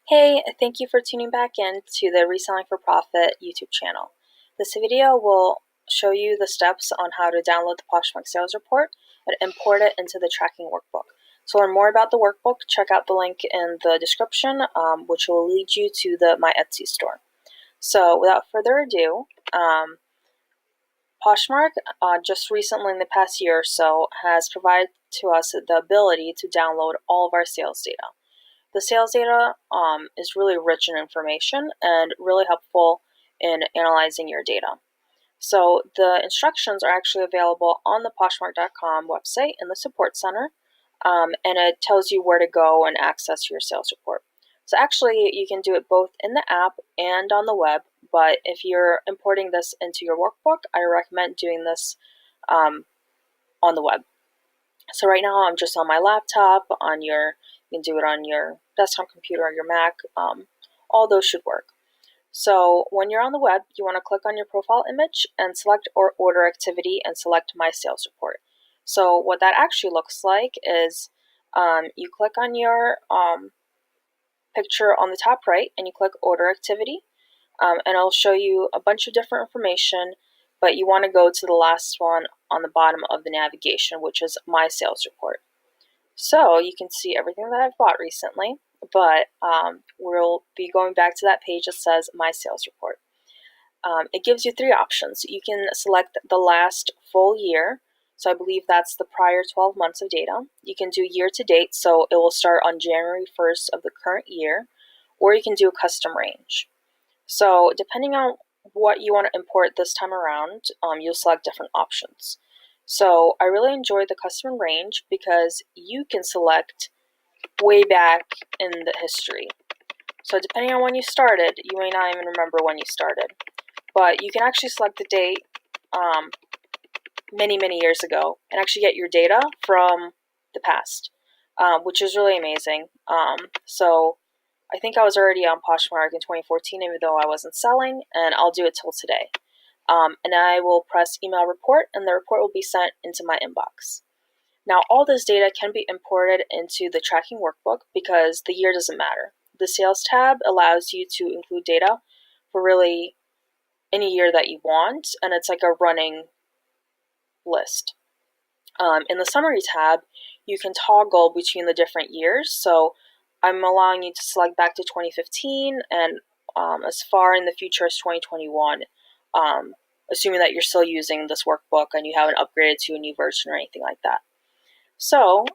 Hey, thank you for tuning back in to the Reselling for Profit YouTube channel. This video will show you the steps on how to download the Poshmark sales report and import it into the tracking workbook. To learn more about the workbook, check out the link in the description, which will lead you to my Etsy store. So without further ado, Poshmark just recently in the past year or so has provided to us the ability to download all of our sales data. The sales data is really rich in information and really helpful in analyzing your data. So the instructions are actually available on the Poshmark.com website in the support center, and it tells you where to go and access your sales report. So actually, you can do it both in the app and on the web, but if you're importing this into your workbook, I recommend doing this on the web. So right now I'm just on my laptop, you can do it on your desktop computer or your Mac. All those should work. So when you're on the web, you want to click on your profile image and select order activity and select my sales report. So what that actually looks like is you click on your picture on the top right and you click order activity, and it'll show you a bunch of different information, but you want to go to the last one on the bottom of the navigation, which is my sales report. So you can see everything that I've bought recently, but we'll be going back to that page that says my sales report. It gives you three options. You can select the last full year, so I believe that's the prior 12 months of data. You can do year to date, so it will start on January 1st of the current year, or you can do a custom range. So depending on what you want to import this time around, you'll select different options. So I really enjoy the custom range because you can select way back in the history. So depending on when you started, you may not even remember when you started, but you can actually select the date many years ago and actually get your data from the past, which is really amazing. So I think I was already on Poshmark in 2014, even though I wasn't selling, and I'll do it till today. And I will press email report, and the report will be sent into my inbox. Now, all this data can be imported into the tracking workbook because the year doesn't matter. The sales tab allows you to include data for really any year that you want, and it's like a running list. In the summary tab, you can toggle between the different years. So I'm allowing you to select back to 2015 and as far in the future as 2021, assuming that you're still using this workbook and you haven't upgraded to a new version or anything like that. So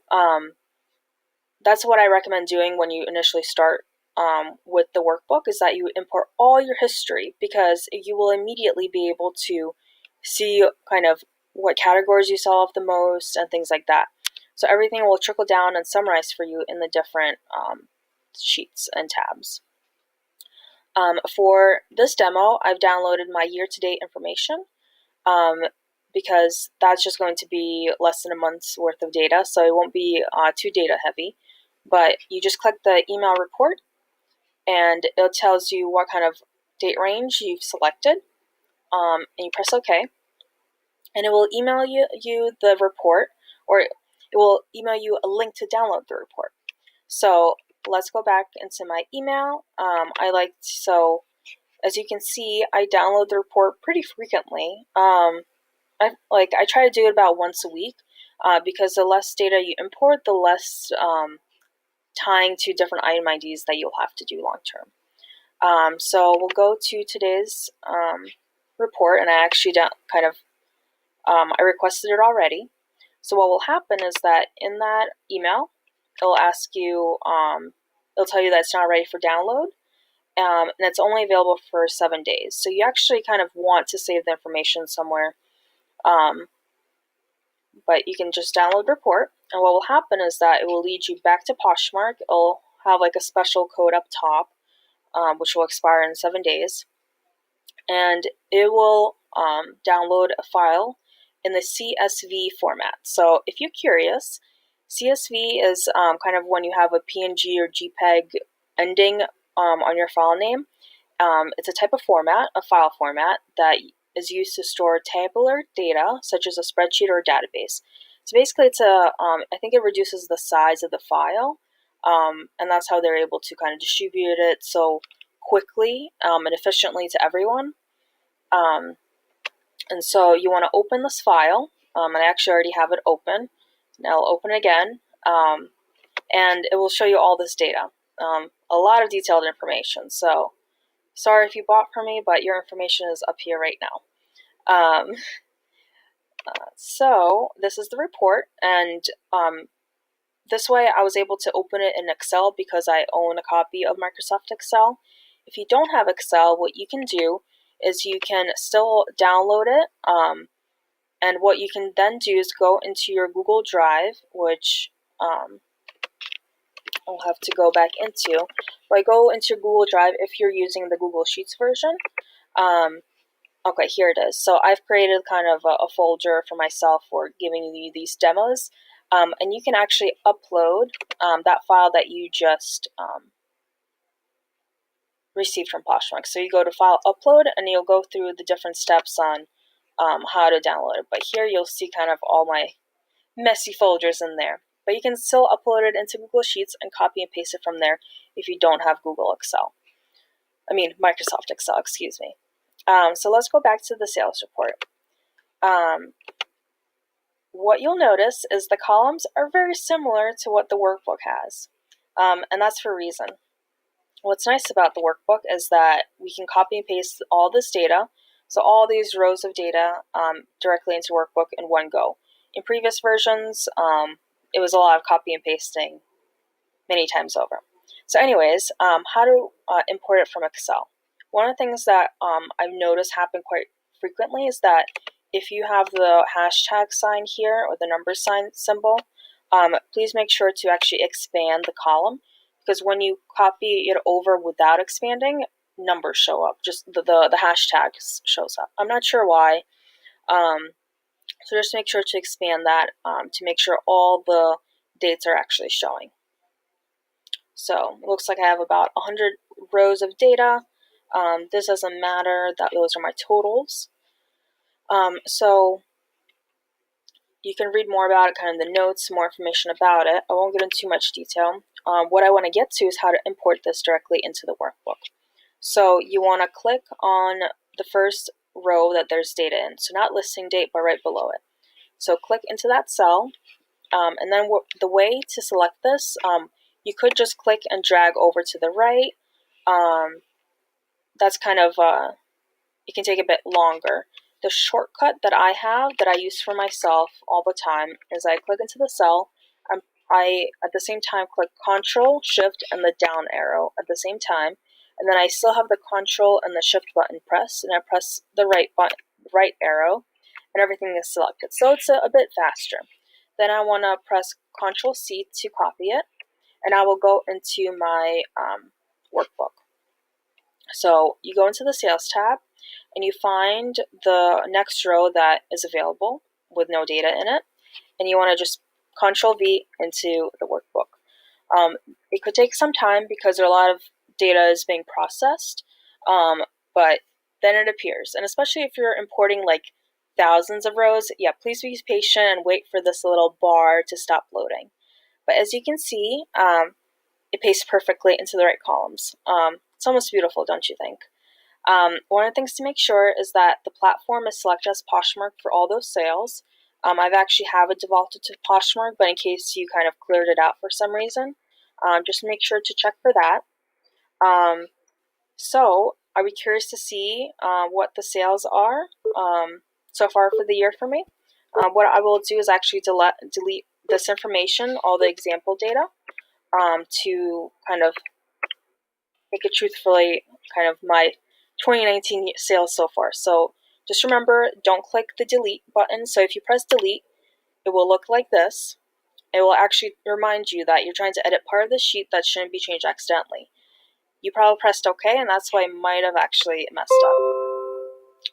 that's what I recommend doing when you initially start with the workbook, is that you import all your history, because you will immediately be able to see kind of what categories you sell off the most and things like that. So everything will trickle down and summarize for you in the different sheets and tabs. For this demo, I've downloaded my year-to-date information because that's just going to be less than a month's worth of data, so it won't be too data heavy. But you just click the email report, and it tells you what kind of date range you've selected, and you press OK. And it will email you the report, or it will email you a link to download the report. So let's go back into my email. So as you can see, I download the report pretty frequently. I try to do it about once a week, because the less data you import, the less tying to different item IDs that you'll have to do long term. So we'll go to today's report, and I actually I requested it already. So what will happen is that in that email, it'll ask you, it'll tell you that it's not ready for download, and it's only available for 7 days. So you actually kind of want to save the information somewhere, but you can just download the report, and what will happen is that it will lead you back to Poshmark. It'll have like a special code up top, which will expire in 7 days, and it will download a file in the CSV format. So if you're curious, CSV is kind of when you have a PNG or JPEG ending on your file name. It's a type of format, a file format, that is used to store tabular data, such as a spreadsheet or a database. So basically, I think it reduces the size of the file, and that's how they're able to kind of distribute it so quickly and efficiently to everyone. And so you want to open this file, and I actually already have it open. Now I'll open it again, and it will show you all this data, a lot of detailed information. So sorry if you bought from me, but your information is up here right now. So this is the report, and this way I was able to open it in Excel because I own a copy of Microsoft Excel. If you don't have Excel, what you can do is you can still download it, and what you can then do is go into your Google Drive, which I'll have to go back into. But go into Google Drive if you're using the Google Sheets version. Okay, here it is. So I've created kind of a folder for myself for giving you these demos. And you can actually upload that file that you just received from Poshmark. So you go to File Upload, and you'll go through the different steps on how to download it. But here you'll see kind of all my messy folders in there. But you can still upload it into Google Sheets and copy and paste it from there if you don't have Microsoft Excel, excuse me. So let's go back to the sales report. What you'll notice is the columns are very similar to what the workbook has, and that's for a reason. What's nice about the workbook is that we can copy and paste all this data, so all these rows of data directly into workbook in one go. In previous versions, it was a lot of copy and pasting many times over. So anyways, how to import it from Excel. One of the things that I've noticed happen quite frequently is that if you have the hashtag sign here or the number sign symbol, please make sure to actually expand the column, because when you copy it over without expanding, numbers show up, just the hashtag shows up. I'm not sure why. So just make sure to expand that to make sure all the dates are actually showing. So it looks like I have about 100 rows of data. This doesn't matter, those are my totals. So you can read more about it, kind of the notes, more information about it. I won't get into too much detail. What I want to get to is how to import this directly into the workbook. So you want to click on the first row that there's data in. So not listing date, but right below it. So click into that cell, and then the way to select this, you could just click and drag over to the right. That's kind of, it can take a bit longer. The shortcut that I have, that I use for myself all the time, is I click into the cell, I at the same time click Control, Shift, and the down arrow at the same time, and then I still have the Control and the Shift button pressed, and I press the right arrow, and everything is selected. So it's a bit faster. Then I want to press Control C to copy it, and I will go into my workbook. So you go into the Sales tab, and you find the next row that is available with no data in it, and you want to just Control V into the workbook. It could take some time because a lot of data is being processed, but then it appears. And especially if you're importing like thousands of rows, yeah, please be patient and wait for this little bar to stop loading. But as you can see, it pastes perfectly into the right columns. It's almost beautiful, don't you think? One of the things to make sure is that the platform is selected as Poshmark for all those sales. I've actually have it defaulted to Poshmark, but in case you kind of cleared it out for some reason, just make sure to check for that. So are we curious to see what the sales are so far for the year for me? What I will do is actually delete this information, all the example data, to kind of make it truthfully kind of my 2019 sales so far. So just remember, don't click the delete button. So if you press delete, it will look like this. It will actually remind you that you're trying to edit part of the sheet that shouldn't be changed accidentally. You probably pressed OK, and that's why I might have actually messed up.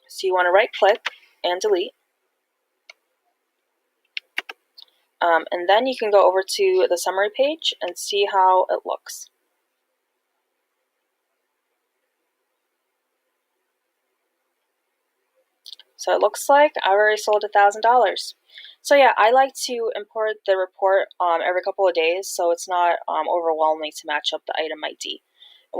So you want to right click and delete. And then you can go over to the summary page and see how it looks. So it looks like I already sold $1,000. So yeah, I like to import the report every couple of days, so it's not overwhelming to match up the item ID.